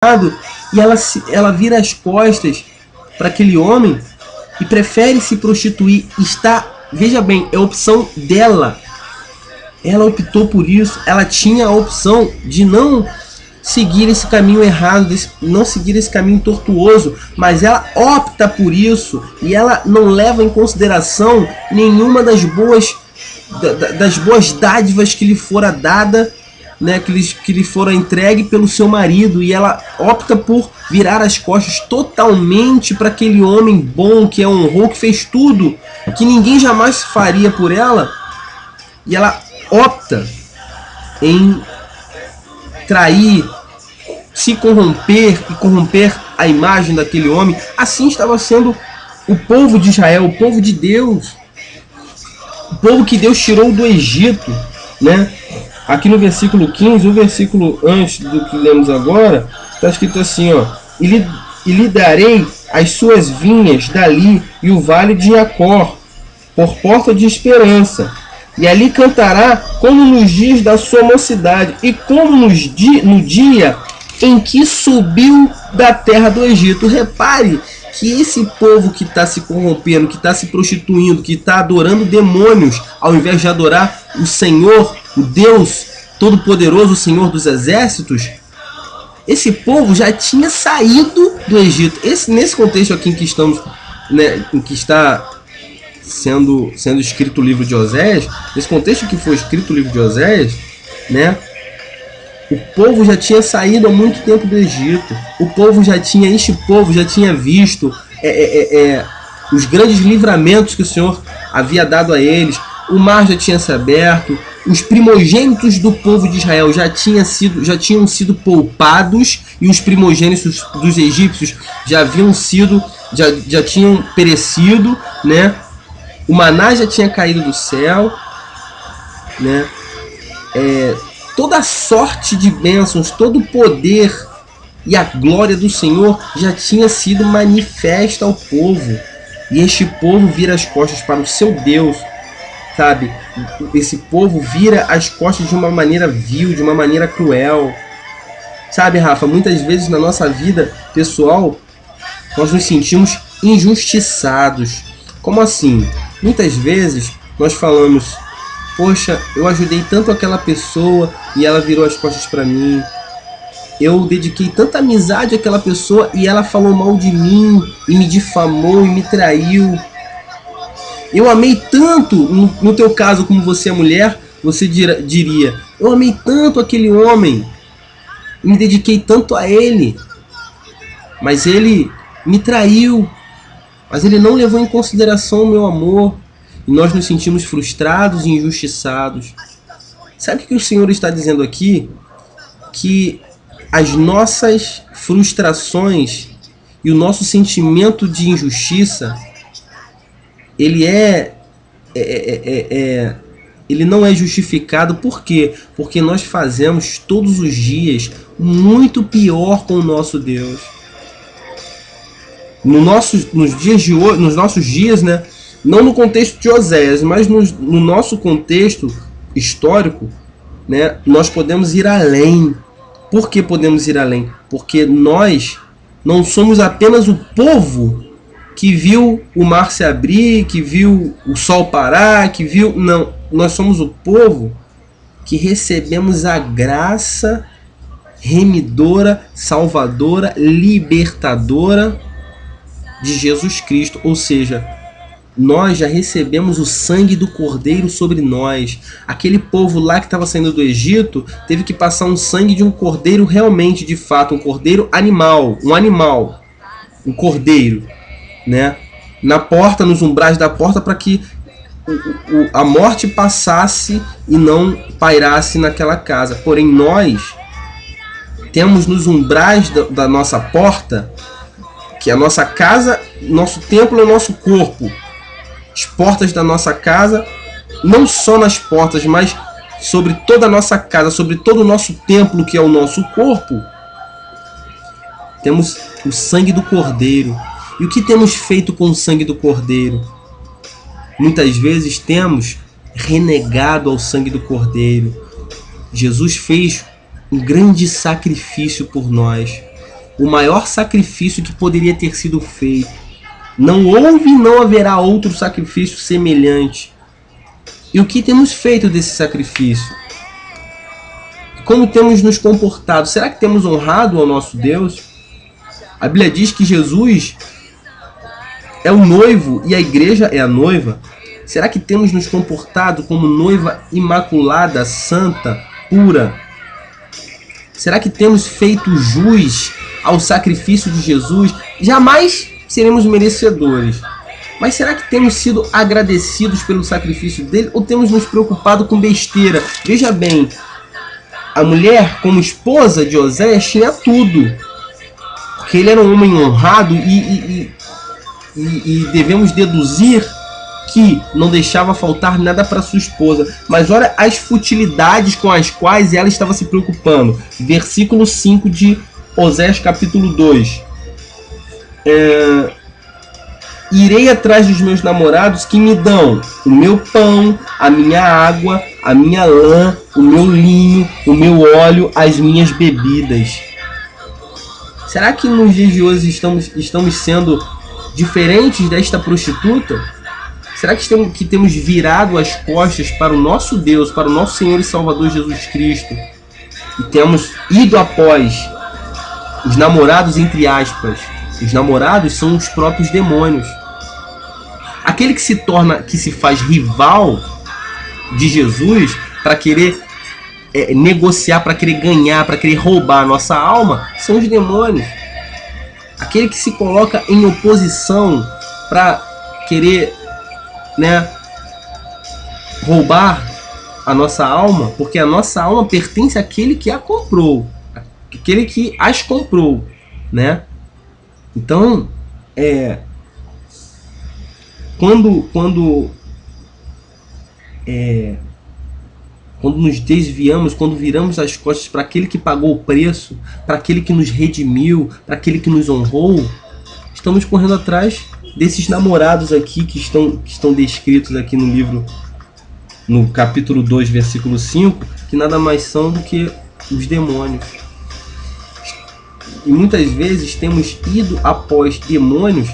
e ela vira as costas para aquele homem e prefere se prostituir. Veja bem, é a opção dela. Ela optou por isso. Ela tinha a opção de não seguir esse caminho errado, não seguir esse caminho tortuoso, mas ela opta por isso e ela não leva em consideração nenhuma das boas dádivas que lhe fora dada, né, que lhe fora entregue pelo seu marido, e ela opta por virar as costas totalmente para aquele homem bom que a honrou, que fez tudo que ninguém jamais faria por ela, e ela opta em trair, se corromper e corromper a imagem daquele homem. Assim estava sendo o povo de Israel, o povo de Deus, o povo que Deus tirou do Egito, né? Aqui no versículo 15, o versículo antes do que lemos agora, está escrito assim, ó: e lhe darei as suas vinhas dali e o vale de Jacó por porta de esperança, e ali cantará como nos dias da sua mocidade, e como no dia em que subiu da terra do Egito. Repare que esse povo que está se corrompendo, que está se prostituindo, que está adorando demônios, ao invés de adorar o Senhor, o Deus Todo-Poderoso, o Senhor dos Exércitos, esse povo já tinha saído do Egito. Nesse contexto aqui em que estamos, né, em que está sendo escrito o livro de Oséias, nesse contexto que foi escrito o livro de Oséias, né, o povo já tinha saído há muito tempo do Egito. Este povo já tinha visto os grandes livramentos que o Senhor havia dado a eles. O mar já tinha se aberto. Os primogênitos do povo de Israel já tinham sido poupados, e os primogênitos dos egípcios já tinham perecido, né? O maná já tinha caído do céu, né? Toda sorte de bênçãos, todo o poder e a glória do Senhor já tinha sido manifesta ao povo. E este povo vira as costas para o seu Deus, sabe? Esse povo vira as costas de uma maneira vil, de uma maneira cruel. Sabe, Rafa, muitas vezes na nossa vida pessoal, nós nos sentimos injustiçados. Como assim? Muitas vezes nós falamos: poxa, eu ajudei tanto aquela pessoa e ela virou as costas para mim. Eu dediquei tanta amizade àquela pessoa e ela falou mal de mim e me difamou e me traiu. Eu amei tanto, no teu caso, como você é mulher, você diria: eu amei tanto aquele homem, me dediquei tanto a ele, mas ele me traiu, mas ele não levou em consideração o meu amor. E nós nos sentimos frustrados e injustiçados. Sabe o que o Senhor está dizendo aqui? Que as nossas frustrações e o nosso sentimento de injustiça, ele não é justificado. Por quê? Porque nós fazemos todos os dias muito pior com o nosso Deus. Nos nossos dias, né? Não no contexto de Oséias, mas no nosso contexto histórico, né, nós podemos ir além. Por que podemos ir além? Porque nós não somos apenas o povo que viu o mar se abrir, que viu o sol parar, Não, nós somos o povo que recebemos a graça remidora, salvadora, libertadora de Jesus Cristo. Ou seja, nós já recebemos o sangue do Cordeiro sobre nós. Aquele povo lá que estava saindo do Egito teve que passar um sangue de um cordeiro realmente, de fato, um cordeiro animal, um cordeiro, né? Na porta, nos umbrais da porta, para que a morte passasse e não pairasse naquela casa. Porém, nós temos nos umbrais da nossa porta, que é a nossa casa, nosso templo é o nosso corpo. As portas da nossa casa, não só nas portas, mas sobre toda a nossa casa, sobre todo o nosso templo, que é o nosso corpo, temos o sangue do Cordeiro. E o que temos feito com o sangue do Cordeiro? Muitas vezes temos renegado ao sangue do Cordeiro. Jesus fez um grande sacrifício por nós. o maior sacrifício que poderia ter sido feito. Não houve e não haverá outro sacrifício semelhante. E o que temos feito desse sacrifício? Como temos nos comportado? Será que temos honrado ao nosso Deus? A Bíblia diz que Jesus é o noivo e a igreja é a noiva. Será que temos nos comportado como noiva imaculada, santa, pura? Será que temos feito jus ao sacrifício de Jesus? Jamais seremos merecedores. Mas será que temos sido agradecidos pelo sacrifício dele ou temos nos preocupado com besteira? Veja bem, a mulher como esposa de Oséias tinha tudo. Porque ele era um homem honrado e devemos deduzir que não deixava faltar nada para sua esposa. Mas olha as futilidades com as quais ela estava se preocupando. Versículo 5 de Oséias capítulo 2. Irei atrás dos meus namorados que me dão o meu pão, a minha água, a minha lã, o meu linho, o meu óleo, as minhas bebidas. Será que nos dias de hoje estamos sendo diferentes desta prostituta? Será que temos virado as costas para o nosso Deus, para o nosso Senhor e Salvador Jesus Cristo? E temos ido após os namorados, entre aspas. Os namorados são os próprios demônios. Aquele que se faz rival de Jesus para querer negociar, para querer ganhar, para querer roubar a nossa alma, são os demônios. Aquele que se coloca em oposição para querer, roubar a nossa alma, porque a nossa alma pertence àquele que a comprou, aquele que as comprou, né? Então, quando nos desviamos, quando viramos as costas para aquele que pagou o preço, para aquele que nos redimiu, para aquele que nos honrou, estamos correndo atrás desses namorados aqui que estão descritos aqui no livro, no capítulo 2, versículo 5, que nada mais são do que os demônios. E muitas vezes temos ido após demônios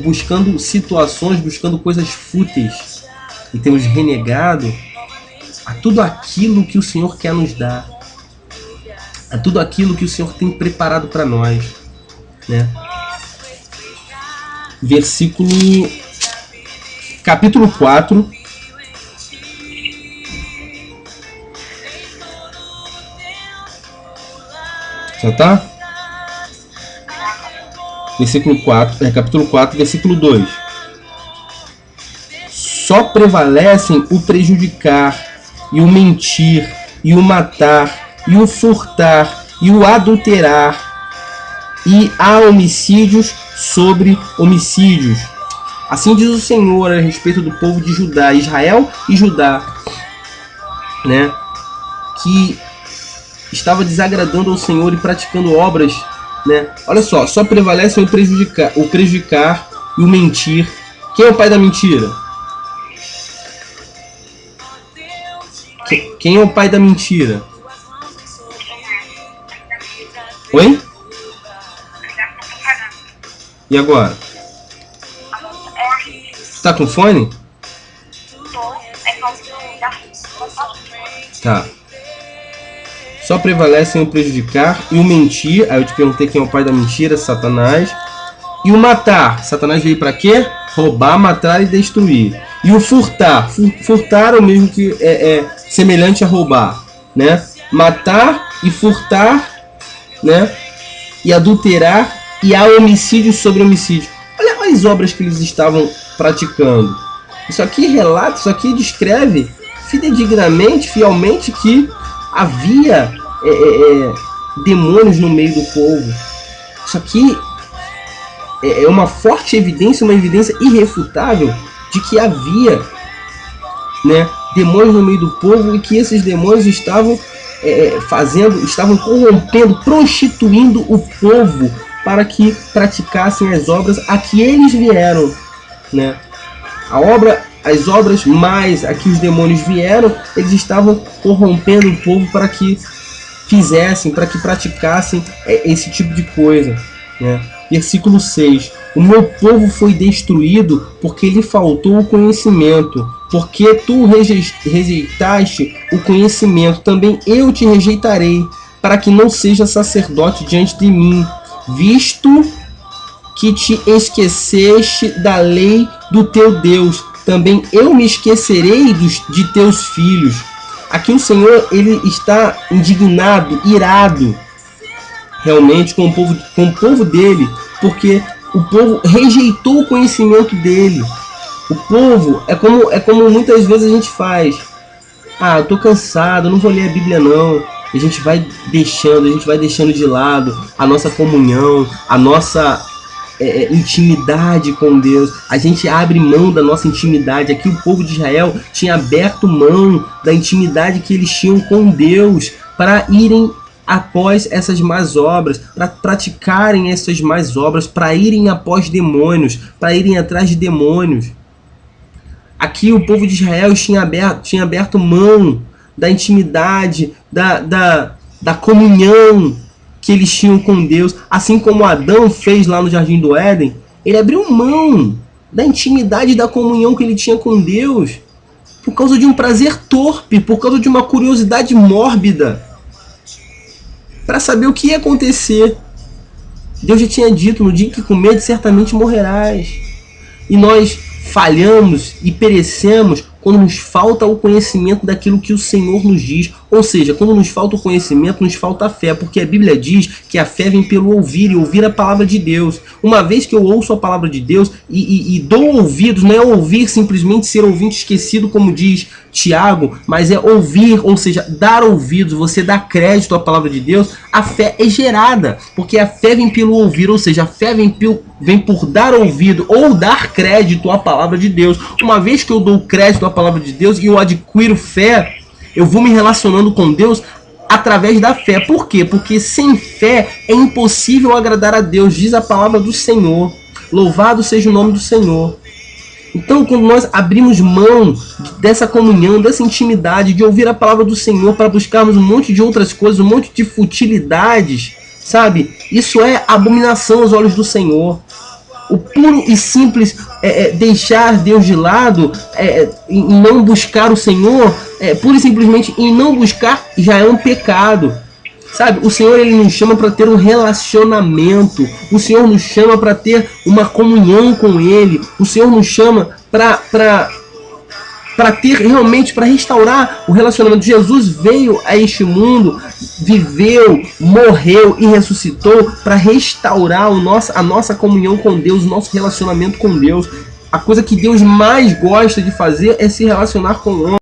buscando situações, buscando coisas fúteis, e temos renegado a tudo aquilo que o Senhor quer nos dar, a tudo aquilo que o Senhor tem preparado para nós, né? Capítulo 4, já tá? Versículo 4, capítulo 4, versículo 2. Só prevalecem o prejudicar, e o mentir, e o matar, e o furtar, e o adulterar, e há homicídios sobre homicídios. Assim diz o Senhor a respeito do povo de Judá, Israel e Judá, né? Que estava desagradando ao Senhor e praticando obras, né? Olha só prevalecem o prejudicar e o mentir. Quem é o pai da mentira? Quem é o pai da mentira? Oi? E agora? Tá com fone? Tá. Só prevalecem o prejudicar e o mentir. Aí eu te perguntei quem é o pai da mentira, Satanás. E o matar. Satanás veio para quê? Roubar, matar e destruir. E o furtar. Furtar é o mesmo que é semelhante a roubar, né? Matar e furtar, né? E adulterar, e há homicídio sobre homicídio. Olha as obras que eles estavam praticando. Isso aqui relata, isso aqui descreve fidedignamente, fielmente, que havia demônios no meio do povo. Isso aqui é uma forte evidência, uma evidência irrefutável de que havia, né, demônios no meio do povo, e que esses demônios estavam estavam corrompendo, prostituindo o povo para que praticassem as obras a que eles vieram, né? As obras mais a que os demônios vieram, eles estavam corrompendo o povo para que fizessem, para que praticassem esse tipo de coisa, né? Versículo 6: o meu povo foi destruído porque lhe faltou o conhecimento. Porque tu rejeitaste o conhecimento, também eu te rejeitarei, para que não seja sacerdote diante de mim, visto que te esqueceste da lei do teu Deus, também eu me esquecerei de teus filhos. Aqui o Senhor, ele está indignado, irado, realmente com o povo dele, porque o povo rejeitou o conhecimento dele. O povo é como muitas vezes a gente faz. Ah, eu tô cansado, não vou ler a Bíblia não. A gente vai deixando de lado a nossa comunhão, a nossa intimidade com Deus. A gente abre mão da nossa intimidade. Aqui o povo de Israel tinha aberto mão da intimidade que eles tinham com Deus para irem após essas más obras, para praticarem essas más obras, para irem após demônios, para irem atrás de demônios. Aqui o povo de Israel tinha aberto mão da intimidade, da comunhão que eles tinham com Deus. Assim como Adão fez lá no Jardim do Éden, ele abriu mão da intimidade e da comunhão que ele tinha com Deus por causa de um prazer torpe, por causa de uma curiosidade mórbida, para saber o que ia acontecer. Deus já tinha dito: no dia que comerdes, certamente morrerás. E nós falhamos e perecemos quando nos falta o conhecimento daquilo que o Senhor nos diz. Ou seja, quando nos falta o conhecimento, nos falta a fé, porque a Bíblia diz que a fé vem pelo ouvir, e ouvir a palavra de Deus. Uma vez que eu ouço a palavra de Deus e dou ouvidos, não é ouvir simplesmente ser ouvinte esquecido, como diz Tiago, mas é ouvir, ou seja, dar ouvidos, você dá crédito à palavra de Deus, a fé é gerada, porque a fé vem pelo ouvir, ou seja, a fé vem por dar ouvido ou dar crédito à palavra de Deus. Uma vez que eu dou crédito à palavra de Deus e eu adquiro fé, eu vou me relacionando com Deus através da fé. Por quê? Porque sem fé é impossível agradar a Deus, diz a palavra do Senhor. Louvado seja o nome do Senhor. Então, quando nós abrimos mão dessa comunhão, dessa intimidade, de ouvir a palavra do Senhor para buscarmos um monte de outras coisas, um monte de futilidades, sabe? Isso é abominação aos olhos do Senhor. O puro e simples deixar Deus de lado, e não buscar o Senhor, pura e simplesmente em não buscar, já é um pecado. Sabe, o Senhor, ele nos chama para ter um relacionamento. O Senhor nos chama para ter uma comunhão com Ele. O Senhor nos chama para ter realmente, para restaurar o relacionamento. Jesus veio a este mundo, viveu, morreu e ressuscitou para restaurar a nossa comunhão com Deus, o nosso relacionamento com Deus. A coisa que Deus mais gosta de fazer é se relacionar com o homem.